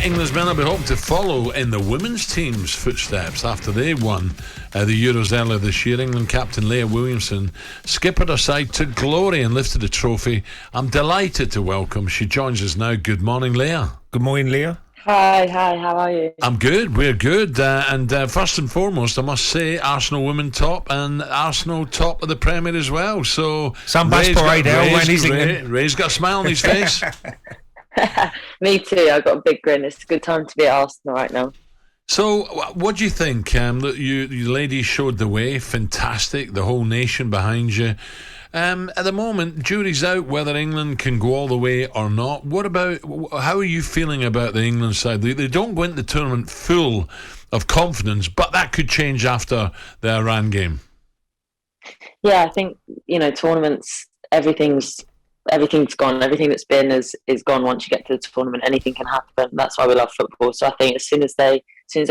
England's men will be hoping to follow in the women's team's footsteps after they won the Euros earlier this year. England captain Leah Williamson skippered her side to glory and lifted the trophy. I'm delighted to welcome. She joins us now. Good morning, Leah. Good morning, Leah. Hi, how are you? I'm good, we're good. And first and foremost, I must say, Arsenal women top and Arsenal top of the Premier as well. So some bus parade when he's Ray's got a smile on his face. Me too, I've got a big grin. It's a good time to be at Arsenal right now. So, what do you think? You ladies showed the way, fantastic, the whole nation behind you. At the moment, jury's out whether England can go all the way or not. How are you feeling about the England side? They don't go into the tournament full of confidence, but that could change after the Iran game. Yeah, I think, tournaments, everything's gone. Everything that's been is gone. Once you get to the tournament, anything can happen. That's why we love football. So I think as soon as they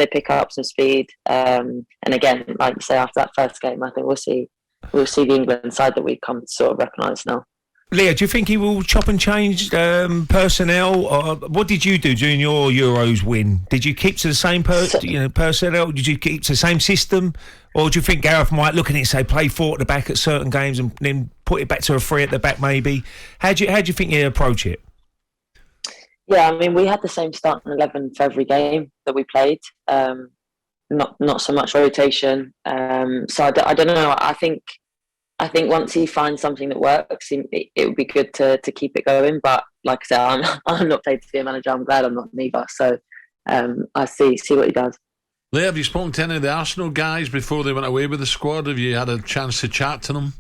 pick up some speed, and again, like you say, after that first game, I think we'll see the England side that we've come to sort of recognise now. Leah, do you think he will chop and change personnel? Or what did you do during your Euros win? Did you keep to the same personnel? Did you keep to the same system? Or do you think Gareth might look at it and say, play 4 at the back at certain games and then put it back to a 3 at the back maybe? How do you think he'd approach it? Yeah, I mean, we had the same starting 11 for every game that we played. Not so much rotation. So I don't know. I think once he finds something that works, it would be good to keep it going. But like I said, I'm not paid to be a manager. I'm glad I'm not neither. So I see what he does. Leah, have you spoken to any of the Arsenal guys before they went away with the squad? Have you had a chance to chat to them?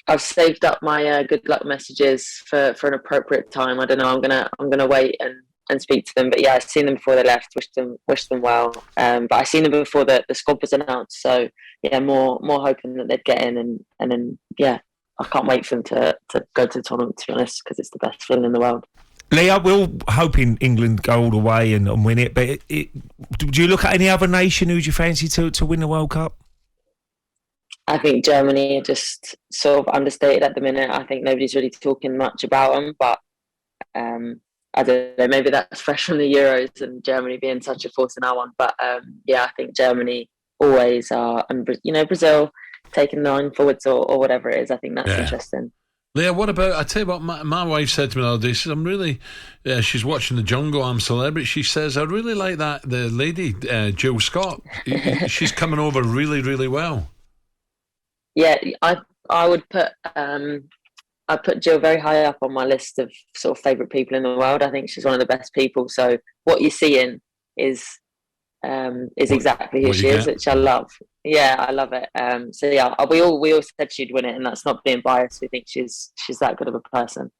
I've saved up my good luck messages for an appropriate time. I don't know. I'm gonna wait and speak to them. But yeah, I've seen them before they left. Wish them well. But I've seen them before the squad was announced. So yeah, more hoping that they'd get in and then yeah, I can't wait for them to go to the tournament, to be honest, because it's the best feeling in the world. Leah, we're hoping England go all the way and win it. But do you look at any other nation who do you fancy to win the World Cup? I think Germany are just sort of understated at the minute. I think nobody's really talking much about them, but I don't know, maybe that's fresh from the Euros and Germany being such a force in our one. But yeah, I think Germany always are, and Brazil taking 9 forwards or whatever it is. I think that's interesting. Leah, what about, I tell you what, my wife said to me the other day, she says, she's watching the Jungle, I'm Celebrity. She says, I really like the lady, Jill Scott. She's coming over really, really well. Yeah, I would put I put Jill very high up on my list of sort of favourite people in the world. I think she's one of the best people. So what you're seeing is exactly who she is, which I love. Yeah, I love it. So yeah, we all said she'd win it, and that's not being biased. We think she's that good of a person.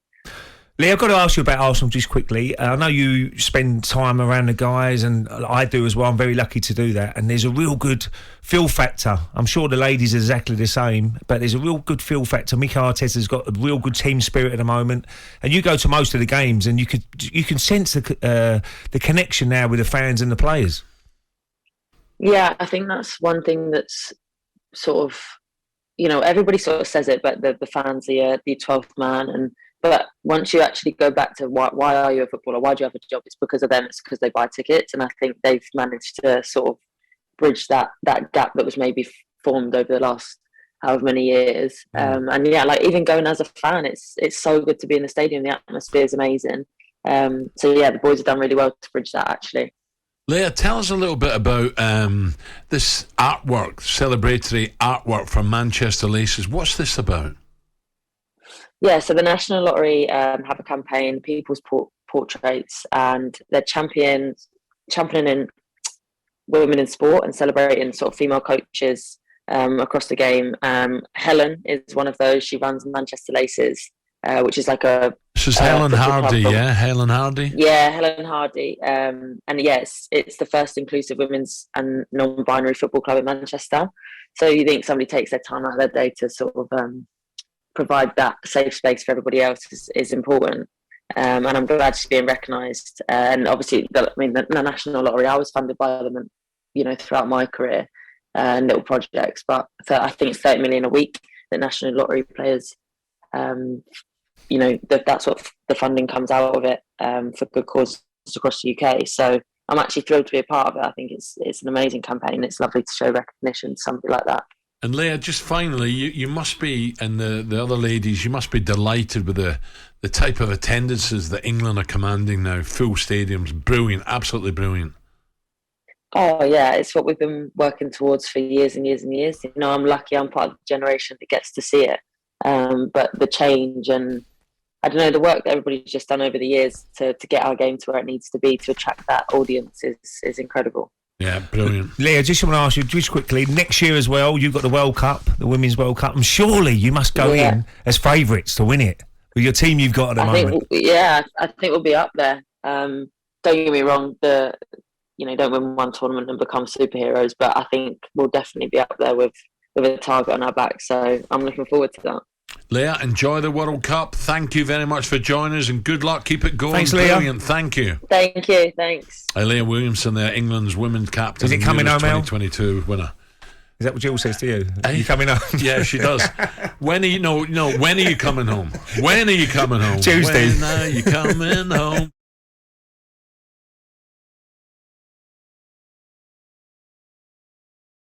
Leah, I've got to ask you about Arsenal just quickly. I know you spend time around the guys, and I do as well. I'm very lucky to do that. And there's a real good feel factor. I'm sure the ladies are exactly the same, but there's a real good feel factor. Mikel Arteta's got a real good team spirit at the moment. And you go to most of the games, and you can sense the connection now with the fans and the players. Yeah, I think that's one thing that's sort of, everybody sort of says it, but the fans are the 12th man. But once you actually go back to why are you a footballer? Why do you have a job? It's because of them. It's because they buy tickets. And I think they've managed to sort of bridge that gap that was maybe formed over the last however many years. And yeah, like even going as a fan, it's so good to be in the stadium. The atmosphere is amazing. So yeah, the boys have done really well to bridge that actually. Leah, tell us a little bit about this artwork, celebratory artwork from Manchester Lionesses. What's this about? Yeah, so the National Lottery have a campaign, People's Portraits, and they're championing women in sport and celebrating sort of female coaches across the game. Helen is one of those. She runs Manchester Lionesses, which is like a... This is Helen Hardy, yeah? Helen Hardy? Yeah, Helen Hardy. And yes, it's the first inclusive women's and non-binary football club in Manchester. So you think somebody takes their time out of their day to sort of... provide that safe space for everybody else is important, and I'm glad she's being recognised. And obviously, the National Lottery, I was funded by them, throughout my career, and little projects. But I think it's 30 million a week that National Lottery players, that's what the funding comes out of it for good cause. across the UK. So I'm actually thrilled to be a part of it. I think it's an amazing campaign. It's lovely to show recognition to somebody like that. And Leah, just finally, you must be, and the other ladies, you must be delighted with the type of attendances that England are commanding now. Full stadiums, brilliant, absolutely brilliant. Oh yeah, it's what we've been working towards for years and years and years. You know, I'm lucky I'm part of the generation that gets to see it. But the change and, I don't know, the work that everybody's just done over the years to get our game to where it needs to be to attract that audience is incredible. Yeah, brilliant. Leah, just want to ask you just quickly, next year as well, you've got the World Cup, the Women's World Cup, and surely you must go in as favourites to win it with your team you've got at the moment. I think we'll be up there. Don't get me wrong, don't win one tournament and become superheroes, but I think we'll definitely be up there with a target on our back, so I'm looking forward to that. Leah, enjoy the World Cup. Thank you very much for joining us and good luck. Keep it going. Thanks, Brilliant. Leah. Thank you. Thank you. Thanks. Leah Williamson there, England's women's captain. Is it coming home, 2022 winner. Is that what Jill says to you? Are you coming home? Yeah, she does. When are you coming home? When are you coming home? Tuesday. When are you coming home?